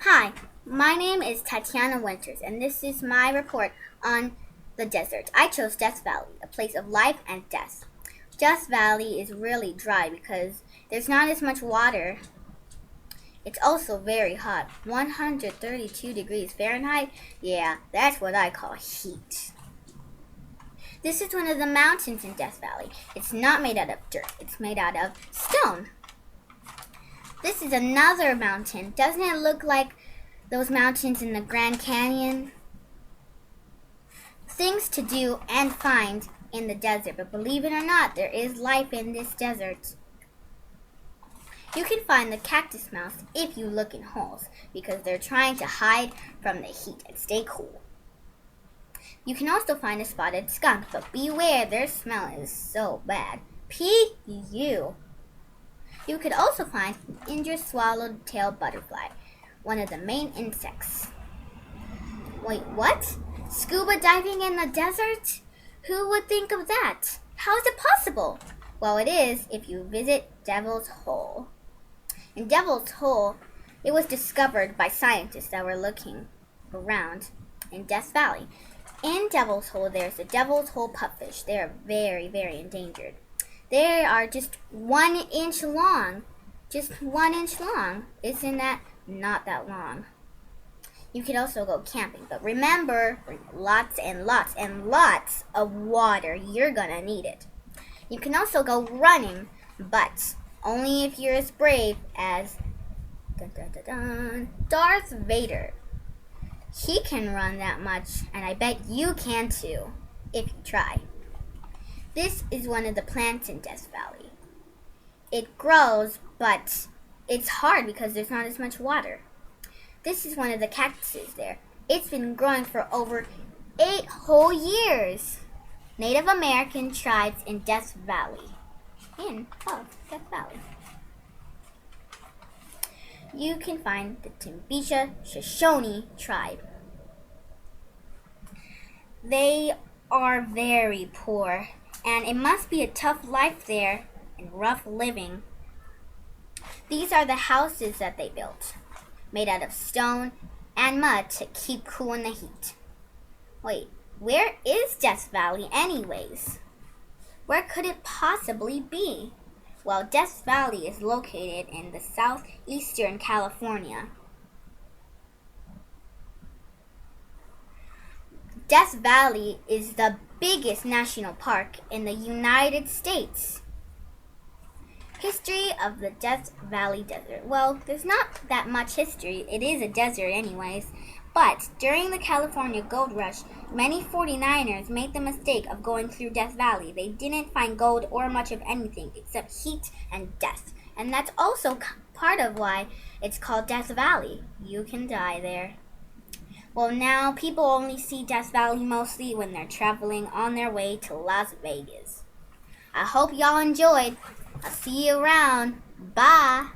Hi, my name is Tatiana Winters, and this is my report on the desert. I chose Death Valley, a place of life and death. Death Valley is really dry because there's not as much water. It's also very hot, 132 degrees Fahrenheit. Yeah, that's what I call heat. This is one of the mountains in Death Valley. It's not made out of dirt, it's made out of stone. This is another mountain. Doesn't it look like those mountains in the Grand Canyon? Things to do and find in the desert, but believe it or not, there is life in this desert. You can find the cactus mouse if you look in holes, because they're trying to hide from the heat and stay cool. You can also find a spotted skunk, but beware, their smell is so bad. P.U. You could also find an injured swallowtail butterfly, one of the main insects. Wait, what? Scuba diving in the desert? Who would think of that? How is it possible? Well, it is if you visit Devil's Hole. In Devil's Hole, it was discovered by scientists that were looking around in Death Valley. In Devil's Hole, there's the Devil's Hole pupfish. They are very, very endangered. They are just 1 inch long. Just 1 inch long. Isn't that not that long? You could also go camping, but remember, bring lots and lots and lots of water. You're gonna need it. You can also go running, but only if you're as brave as Darth Vader. He can run that much, and I bet you can too, if you try. This is one of the plants in Death Valley. It grows, but it's hard because there's not as much water. This is one of the cactuses there. It's been growing for over 8 whole years. Native American tribes in Death Valley. Death Valley. You can find the Timbisha Shoshone tribe. They are very poor, and it must be a tough life there and rough living. These are the houses that they built, made out of stone and mud to keep cool in the heat. Wait, where is Death Valley anyways? Where could it possibly be? Well, Death Valley is located in the southeastern California. Death Valley is the biggest national park in the United States. History of the Death Valley Desert. Well, there's not that much history. It is a desert anyways. But during the California Gold Rush, many 49ers made the mistake of going through Death Valley. They didn't find gold or much of anything except heat and death. And that's also part of why it's called Death Valley. You can die there. Well, now people only see Death Valley mostly when they're traveling on their way to Las Vegas. I hope y'all enjoyed. I'll see you around. Bye.